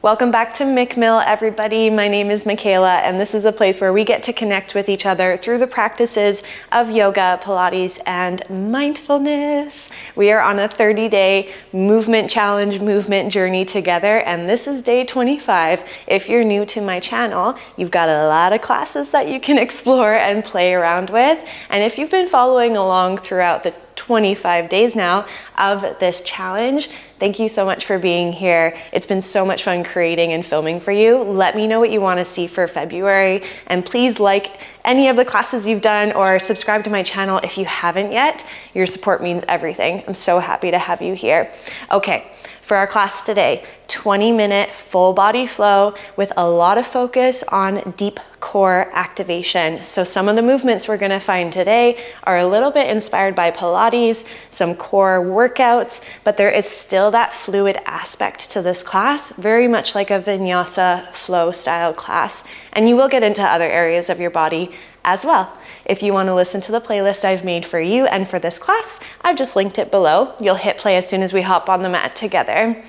Welcome back to MIKMILL, everybody. My name is Mikaela, and this is a place where we get to connect with each other through the practices of yoga, Pilates, and mindfulness. We are on a 30-day movement challenge, movement journey together, and this is day 25. If you're new to my channel, you've got a lot of classes that you can explore and play around with. And if you've been following along throughout the 25 days now of this challenge, thank you so much for being here. It's been so much fun creating and filming for you. Let me know what you want to see for February, and please like any of the classes you've done or subscribe to my channel if you haven't yet. Your support means everything. I'm so happy to have you here. Okay, for our class today, 20-minute full body flow with a lot of focus on deep core activation. So some of the movements we're going to find today are a little bit inspired by Pilates, some core workouts, but there is still that fluid aspect to this class, very much like a vinyasa flow style class. And you will get into other areas of your body as well. If you want to listen to the playlist I've made for you and for this class, I've just linked it below. You'll hit play as soon as we hop on the mat together.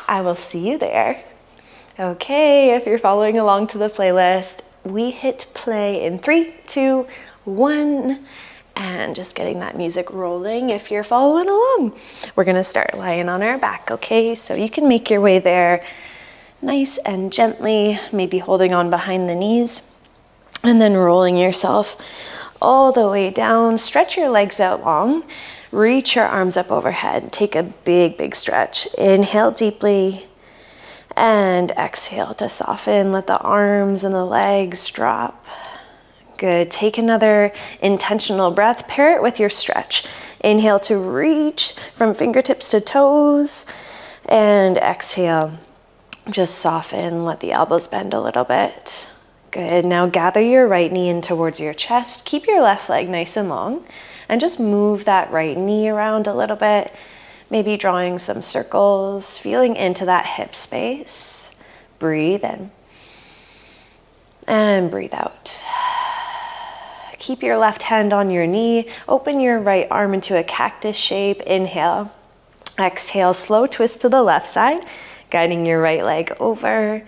I will see you there. Okay, if you're following along to the playlist, we hit play in 3, 2, 1, and just getting that music rolling if you're following along. We're gonna start lying on our back, okay? So you can make your way there nice and gently, maybe holding on behind the knees, and then rolling yourself all the way down. Stretch your legs out long. Reach your arms up overhead. Take a big, big stretch. Inhale deeply and exhale to soften. Let the arms and the legs drop. Good. Take another intentional breath. Pair it with your stretch. Inhale to reach from fingertips to toes, and exhale. Just soften. Let the elbows bend a little bit. Good. Now gather your right knee in towards your chest. Keep your left leg nice and long. And just move that right knee around a little bit, maybe drawing some circles, feeling into that hip space. Breathe in and breathe out. Keep your left hand on your knee. Open your right arm into a cactus shape. Inhale. Exhale, slow twist to the left side, guiding your right leg over,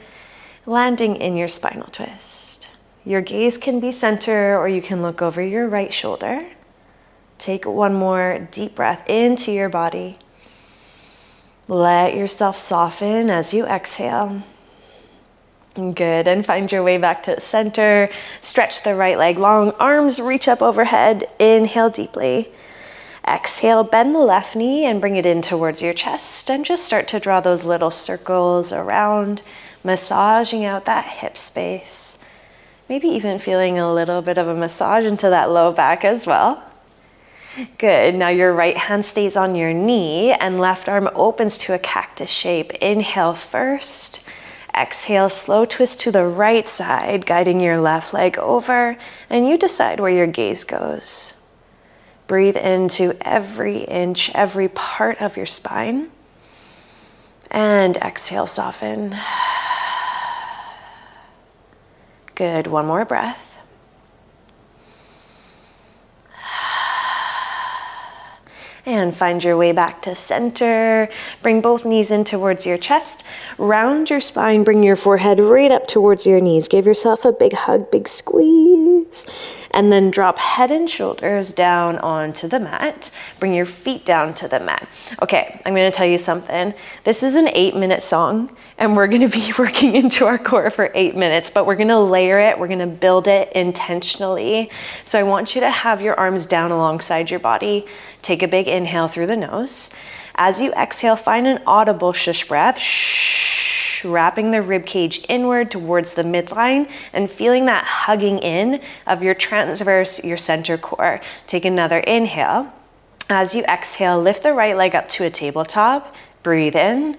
landing in your spinal twist. Your gaze can be center, or you can look over your right shoulder. Take one more deep breath into your body. Let yourself soften as you exhale. Good, and find your way back to center. Stretch the right leg long, arms reach up overhead. Inhale deeply. Exhale, bend the left knee and bring it in towards your chest, and just start to draw those little circles around, massaging out that hip space. Maybe even feeling a little bit of a massage into that low back as well. Good. Now your right hand stays on your knee and left arm opens to a cactus shape. Inhale first. Exhale, slow twist to the right side, guiding your left leg over, and you decide where your gaze goes. Breathe into every inch, every part of your spine, and exhale, soften. Good. One more breath. And find your way back to center. Bring both knees in towards your chest. Round your spine. Bring your forehead right up towards your knees. Give yourself a big hug, big squeeze. And then drop head and shoulders down onto the mat. Bring your feet down to the mat. Okay, I'm gonna tell you something. This is an 8-minute song, and we're gonna be working into our core for 8 minutes, but we're gonna layer it, we're gonna build it intentionally. So I want you to have your arms down alongside your body. Take a big inhale through the nose. As you exhale, find an audible shush breath. Shh, wrapping the rib cage inward towards the midline and feeling that hugging in of your transverse, your center core. Take another inhale. As you exhale, lift the right leg up to a tabletop. Breathe in.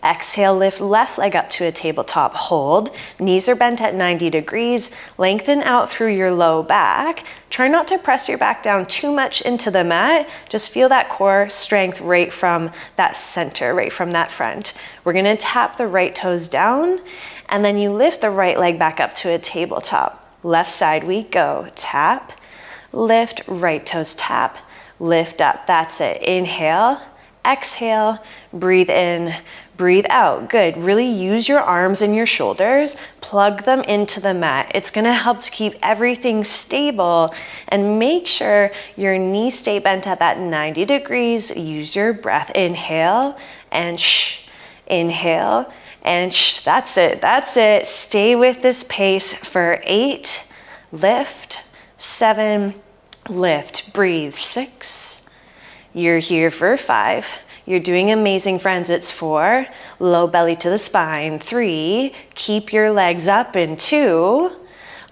Exhale, lift left leg up to a tabletop. Hold. Knees are bent at 90 degrees. Lengthen out through your low back. Try not to press your back down too much into the mat. Just feel that core strength right from that center, right from that front. We're gonna tap the right toes down, and then you lift the right leg back up to a tabletop. Left side we go. Tap, lift, right toes tap, lift up. That's it. Inhale. Exhale, breathe in, breathe out. Good. Really use your arms and your shoulders, plug them into the mat. It's gonna help to keep everything stable and make sure your knees stay bent at that 90 degrees. Use your breath. Inhale and shh. Inhale and shh. That's it. That's it. Stay with this pace for 8. Lift. 7. Lift. Breathe. 6. You're here for 5. You're doing amazing, friends. It's 4. Low belly to the spine. 3. Keep your legs up in 2.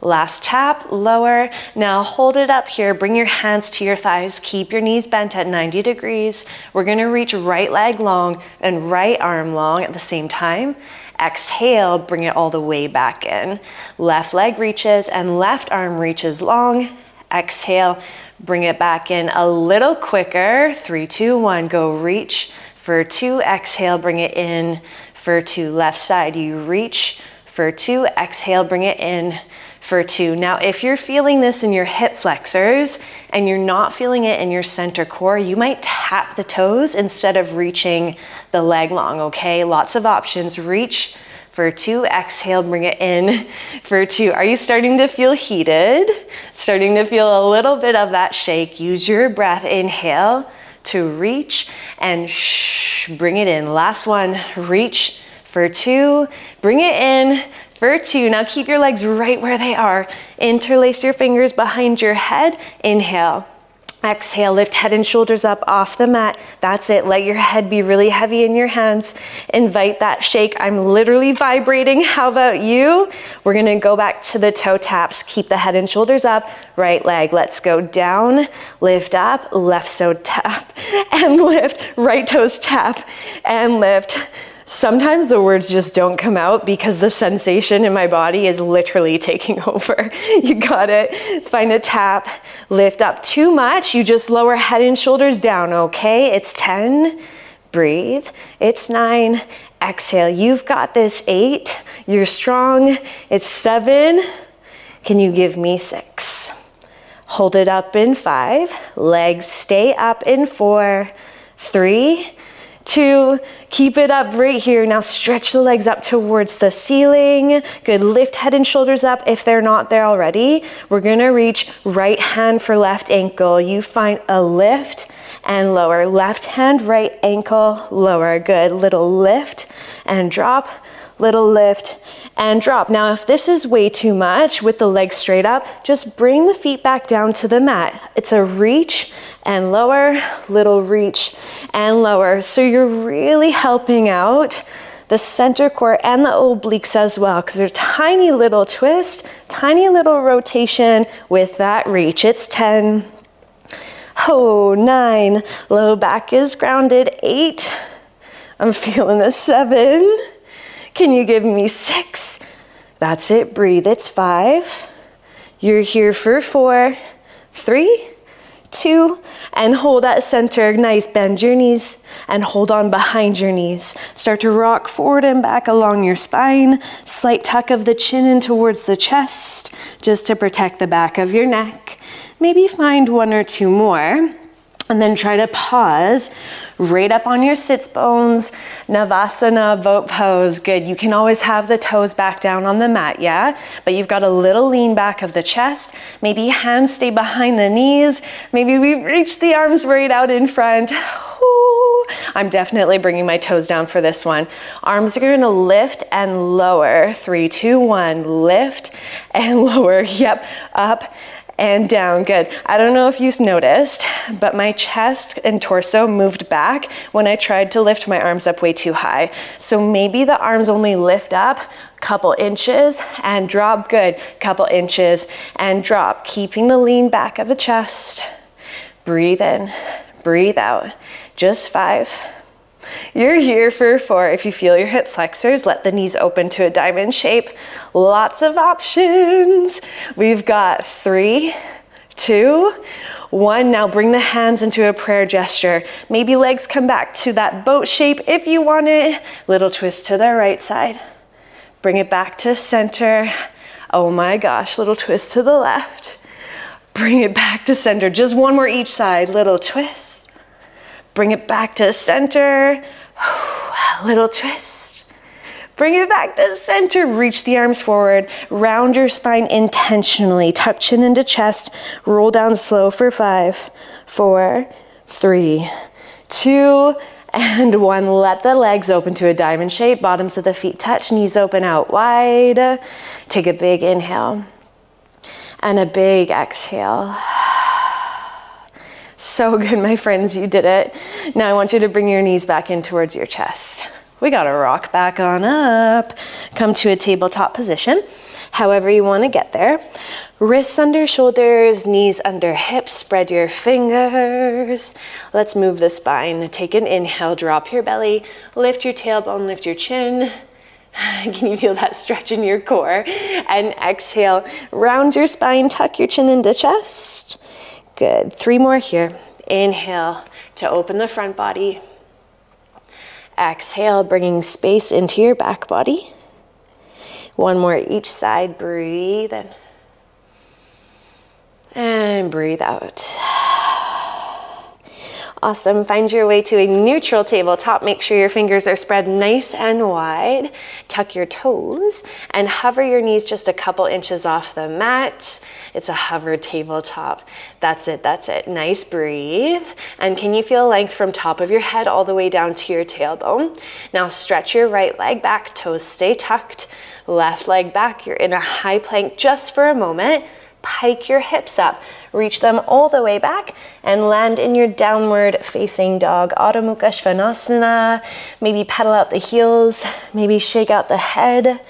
Last tap, lower. Now hold it up here. Bring your hands to your thighs. Keep your knees bent at 90 degrees. We're gonna reach right leg long and right arm long at the same time. Exhale, bring it all the way back in. Left leg reaches and left arm reaches long. Exhale, bring it back in a little quicker. 3, 2, 1, go reach for 2. Exhale, bring it in for 2. Left side, you reach for 2. Exhale, bring it in for 2. Now, if you're feeling this in your hip flexors and you're not feeling it in your center core, you might tap the toes instead of reaching the leg long, okay? Lots of options. Reach for 2, exhale, bring it in for 2. Are you starting to feel heated? Starting to feel a little bit of that shake. Use your breath. Inhale to reach and shh, bring it in. Last one, reach for 2, bring it in for 2. Now keep your legs right where they are. Interlace your fingers behind your head. Inhale. Exhale, lift head and shoulders up off the mat. That's it. Let your head be really heavy in your hands. Invite that shake. I'm literally vibrating. How about you? We're gonna go back to the toe taps. Keep the head and shoulders up. Right leg, let's go down, lift up, left toe tap, and lift. Right toes tap and lift. Sometimes the words just don't come out because the sensation in my body is literally taking over. You got it. Find a tap, lift up. Too much, you just lower head and shoulders down, okay? It's 10, breathe. It's 9, exhale. You've got this. 8, you're strong. It's 7, can you give me 6? Hold it up in 5, legs stay up in 4, 3, 2, keep it up right here. Now stretch the legs up towards the ceiling. Good, lift head and shoulders up if they're not there already. We're gonna reach right hand for left ankle. You find a lift and lower. Left hand, right ankle, lower. Good, little lift and drop, little lift and drop. Now, if this is way too much with the legs straight up, just bring the feet back down to the mat. It's a reach and lower, little reach and lower. So you're really helping out the center core and the obliques as well, because they're tiny little twist, tiny little rotation with that reach. It's 10, 9, low back is grounded. 8, I'm feeling the 7. Can you give me 6? That's it, breathe. It's 5. You're here for 4, 3, 2, and hold at center. Nice, bend your knees and hold on behind your knees. Start to rock forward and back along your spine. Slight tuck of the chin in towards the chest, just to protect the back of your neck. Maybe find 1 or 2 more. And then try to pause right up on your sits bones, Navasana, boat pose. Good, you can always have the toes back down on the mat, yeah? But you've got a little lean back of the chest. Maybe hands stay behind the knees. Maybe we reach the arms right out in front. Ooh, I'm definitely bringing my toes down for this one. Arms are gonna lift and lower. 3, 2, 1, lift and lower. Yep, up and down. Good. I don't know if you noticed, but my chest and torso moved back when I tried to lift my arms up way too high. So maybe the arms only lift up a couple inches and drop. Good. Couple inches and drop. Keeping the lean back of the chest. Breathe in, breathe out. Just 5. You're here for 4. If you feel your hip flexors, let the knees open to a diamond shape. Lots of options. We've got 3, 2, 1. Now bring the hands into a prayer gesture. Maybe legs come back to that boat shape if you want it. Little twist to the right side. Bring it back to center. Oh my gosh, little twist to the left. Bring it back to center. Just 1 more each side. Little twist. Bring it back to center. Little twist. Bring it back to center. Reach the arms forward. Round your spine intentionally. Tuck chin into chest. Roll down slow for 5, 4, 3, 2, and 1. Let the legs open to a diamond shape. Bottoms of the feet touch. Knees open out wide. Take a big inhale. And a big exhale. So good, my friends, you did it. Now I want you to bring your knees back in towards your chest. We gotta rock back on up. Come to a tabletop position, however you wanna get there. Wrists under shoulders, knees under hips, spread your fingers. Let's move the spine. Take an inhale, drop your belly, lift your tailbone, lift your chin. Can you feel that stretch in your core? And exhale, round your spine, tuck your chin into chest. Good, 3 more here. Inhale to open the front body. Exhale, bringing space into your back body. 1 more each side, breathe in. And breathe out. Awesome, find your way to a neutral tabletop. Make sure your fingers are spread nice and wide. Tuck your toes and hover your knees just a couple inches off the mat. It's a hover tabletop. That's it, that's it. Nice, breathe. And can you feel length from top of your head all the way down to your tailbone? Now stretch your right leg back, toes stay tucked. Left leg back, you're in a high plank just for a moment. Pike your hips up, reach them all the way back and land in your downward facing dog, Adho Mukha Svanasana. Maybe pedal out the heels, maybe shake out the head.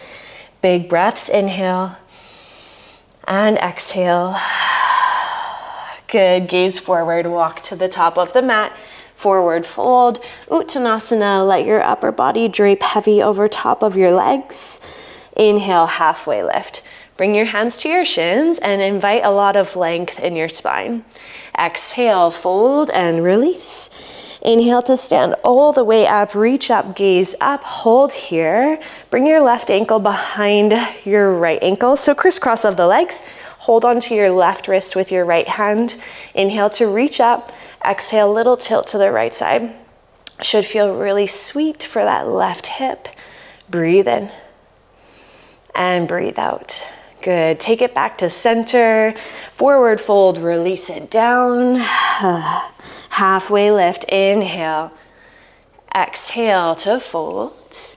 Big breaths, inhale and exhale. Good, gaze forward, walk to the top of the mat, forward fold, Uttanasana, let your upper body drape heavy over top of your legs. Inhale, halfway lift. Bring your hands to your shins and invite a lot of length in your spine. Exhale, fold and release. Inhale to stand all the way up, reach up, gaze up, hold here. Bring your left ankle behind your right ankle, so crisscross of the legs. Hold onto your left wrist with your right hand. Inhale to reach up, exhale, little tilt to the right side. Should feel really sweet for that left hip. Breathe in and breathe out. Good, take it back to center, forward fold, release it down. Halfway lift, inhale. Exhale to fold.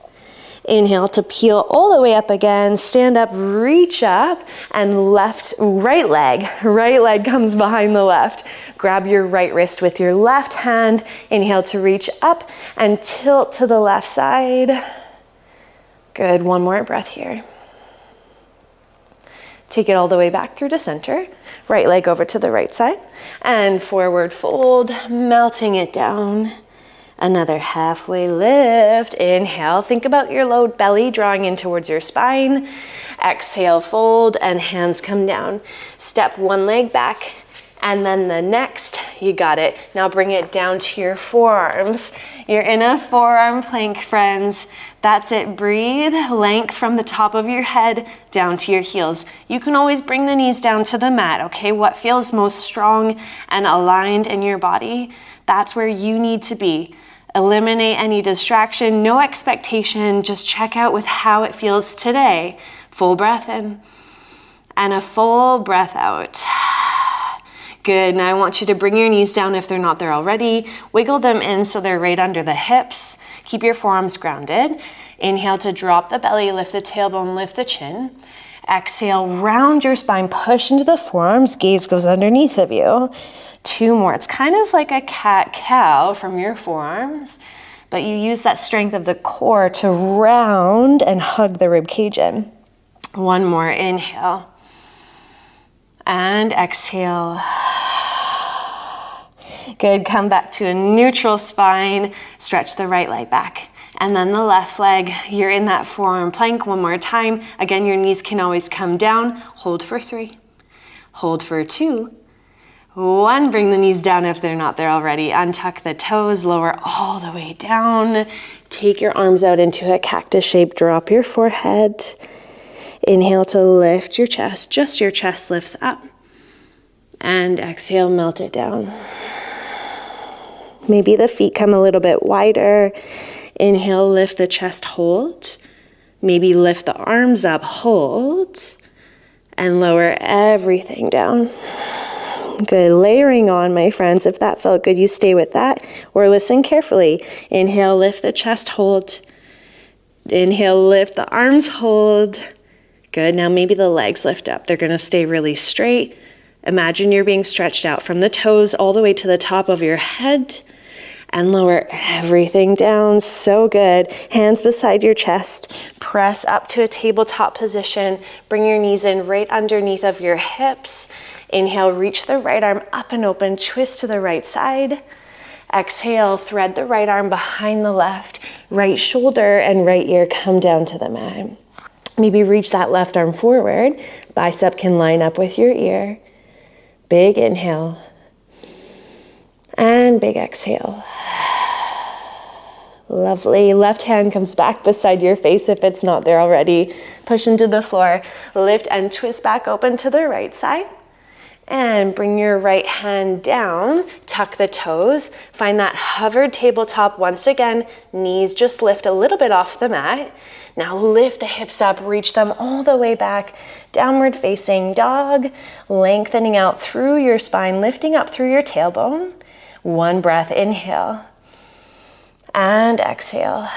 Inhale to peel all the way up again, stand up, reach up, and right leg comes behind the left. Grab your right wrist with your left hand. Inhale to reach up and tilt to the left side. Good, 1 more breath here. Take it all the way back through to center. Right leg over to the right side. And forward fold, melting it down. Another halfway lift. Inhale, think about your low belly drawing in towards your spine. Exhale, fold, and hands come down. Step 1 leg back, and then the next. You got it. Now bring it down to your forearms. You're in a forearm plank, friends. That's it. Breathe. Length from the top of your head down to your heels. You can always bring the knees down to the mat, okay? What feels most strong and aligned in your body, that's where you need to be. Eliminate any distraction, no expectation. Just check out with how it feels today. Full breath in and a full breath out. Good, now I want you to bring your knees down if they're not there already. Wiggle them in so they're right under the hips. Keep your forearms grounded. Inhale to drop the belly, lift the tailbone, lift the chin. Exhale, round your spine, push into the forearms, gaze goes underneath of you. 2 more, it's kind of like a cat-cow from your forearms, but you use that strength of the core to round and hug the rib cage in. 1 more, inhale. And exhale. Good, come back to a neutral spine. Stretch the right leg back. And then the left leg, you're in that forearm plank 1 more time. Again, your knees can always come down. Hold for 3. Hold for 2. 1, bring the knees down if they're not there already. Untuck the toes, lower all the way down. Take your arms out into a cactus shape. Drop your forehead. Inhale to lift your chest, just your chest lifts up. And exhale, melt it down. Maybe the feet come a little bit wider. Inhale, lift the chest, hold. Maybe lift the arms up, hold. And lower everything down. Good, layering on, my friends. If that felt good, you stay with that or listen carefully. Inhale, lift the chest, hold. Inhale, lift the arms, hold. Good, now maybe the legs lift up. They're gonna stay really straight. Imagine you're being stretched out from the toes all the way to the top of your head and lower everything down. So good. Hands beside your chest. Press up to a tabletop position. Bring your knees in right underneath of your hips. Inhale, reach the right arm up and open. Twist to the right side. Exhale, thread the right arm behind the left. Right shoulder and right ear come down to the mat. Maybe reach that left arm forward. Bicep can line up with your ear. Big inhale. And big exhale. Lovely. Left hand comes back beside your face if it's not there already. Push into the floor. Lift and twist back open to the right side. And bring your right hand down. Tuck the toes. Find that hovered tabletop once again. Knees just lift a little bit off the mat. Now lift the hips up. Reach them all the way back. Downward facing dog. Lengthening out through your spine. Lifting up through your tailbone. One breath. Inhale. And exhale.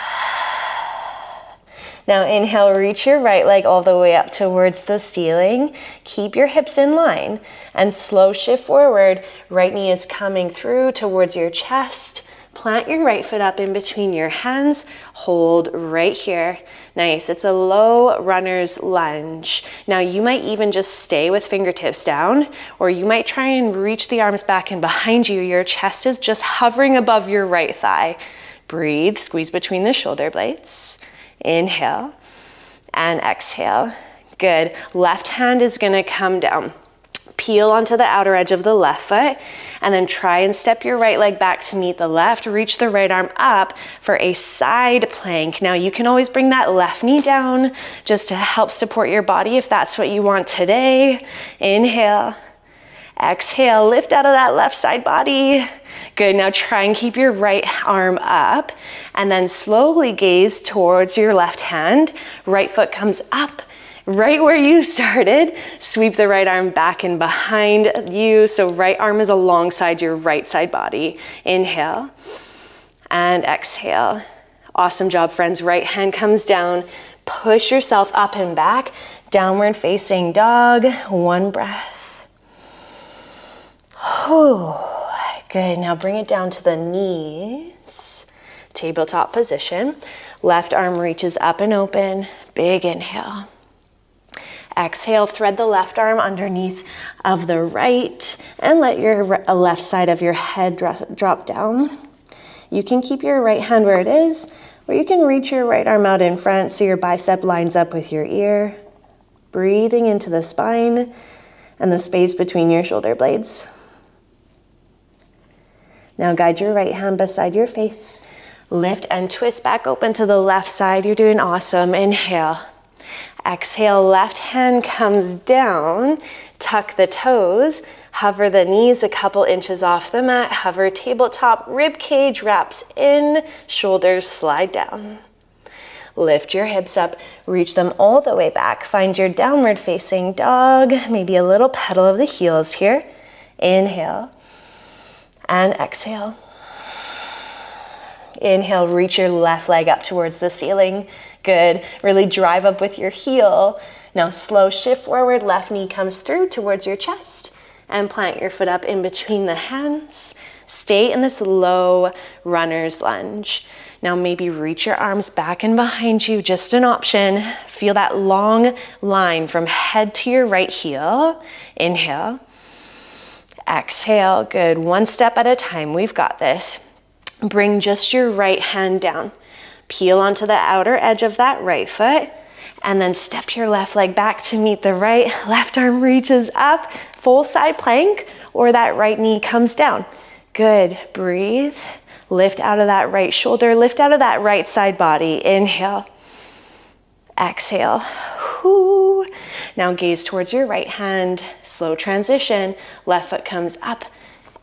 Now inhale, reach your right leg all the way up towards the ceiling. Keep your hips in line and slow shift forward. Right knee is coming through towards your chest. Plant your right foot up in between your hands. Hold right here. Nice. It's a low runner's lunge. Now you might even just stay with fingertips down, or you might try and reach the arms back and behind you. Your chest is just hovering above your right thigh. Breathe, squeeze between the shoulder blades. Inhale and exhale. Good. Left hand is gonna come down. Peel onto the outer edge of the left foot and then try and step your right leg back to meet the left. Reach the right arm up for a side plank. Now you can always bring that left knee down just to help support your body if that's what you want today. Inhale. Exhale, lift out of that left side body. Good, now try and keep your right arm up and then slowly gaze towards your left hand. Right foot comes up, right where you started. Sweep the right arm back and behind you. So right arm is alongside your right side body. Inhale and exhale. Awesome job, friends. Right hand comes down. Push yourself up and back. Downward facing dog. One breath. Oh, good. Now bring it down to the knees. Tabletop position. Left arm reaches up and open. Big inhale. Exhale, thread the left arm underneath of the right and let your left side of your head drop down. You can keep your right hand where it is, or you can reach your right arm out in front so your bicep lines up with your ear. Breathing into the spine and the space between your shoulder blades. Now guide your right hand beside your face. Lift and twist back open to the left side. You're doing awesome. Inhale. Exhale, left hand comes down. Tuck the toes. Hover the knees a couple inches off the mat. Hover tabletop. Rib cage wraps in. Shoulders slide down. Lift your hips up. Reach them all the way back. Find your downward facing dog. Maybe a little pedal of the heels here. Inhale. And exhale. Inhale, reach your left leg up towards the ceiling. Good. Really drive up with your heel. Now slow shift forward. Left knee comes through towards your chest and plant your foot up in between the hands. Stay in this low runner's lunge. Now maybe reach your arms back and behind you. Just an option. Feel that long line from head to your right heel. Inhale. Exhale, good. One step at a time. We've got this. Bring just your right hand down. Peel onto the outer edge of that right foot and then step your left leg back to meet the right. Left arm reaches up, full side plank, or that right knee comes down. Good. Breathe. Lift out of that right shoulder. Lift out of that right side body. Inhale. Exhale. Whoo. Now gaze towards your right hand. Slow transition. Left foot comes up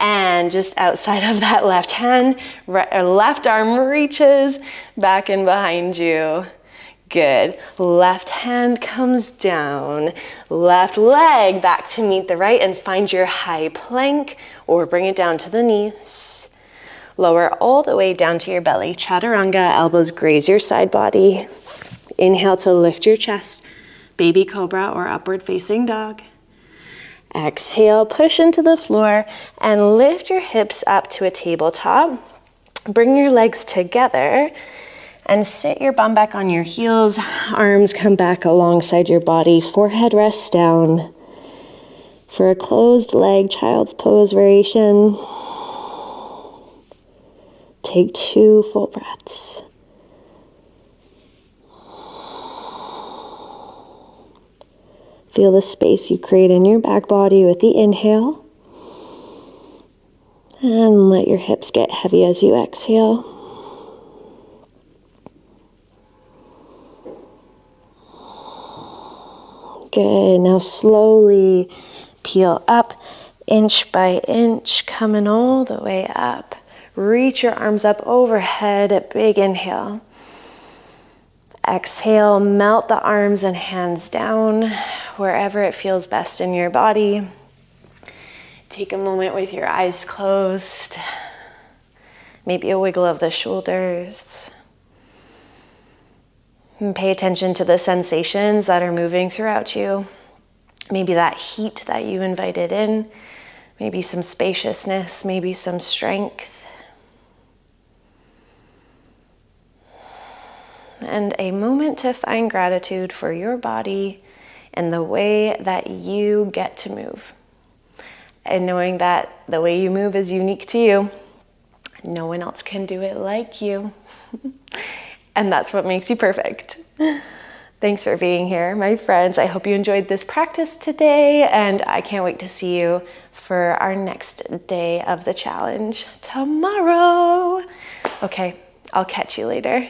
And just outside of that left hand, left arm reaches back and behind you. Good. Left hand comes down. Left leg back to meet the right and find your high plank or bring it down to the knees. Lower all the way down to your belly. Chaturanga, elbows graze your side body. Inhale to lift your chest. Baby cobra or upward facing dog. Exhale, push into the floor and lift your hips up to a tabletop. Bring your legs together and sit your bum back on your heels. Arms come back alongside your body. Forehead rests down. For a closed leg child's pose variation, take 2 full breaths. Feel the space you create in your back body with the inhale. And let your hips get heavy as you exhale. Good. Now slowly peel up, inch by inch, coming all the way up. Reach your arms up overhead, a big inhale. Exhale, melt the arms and hands down wherever it feels best in your body. Take a moment with your eyes closed. Maybe a wiggle of the shoulders. And pay attention to the sensations that are moving throughout you. Maybe that heat that you invited in. Maybe some spaciousness, maybe some strength. And a moment to find gratitude for your body and the way that you get to move. And knowing that the way you move is unique to you. No one else can do it like you. And that's what makes you perfect. Thanks for being here, my friends. I hope you enjoyed this practice today, and I can't wait to see you for our next day of the challenge tomorrow. Okay, I'll catch you later.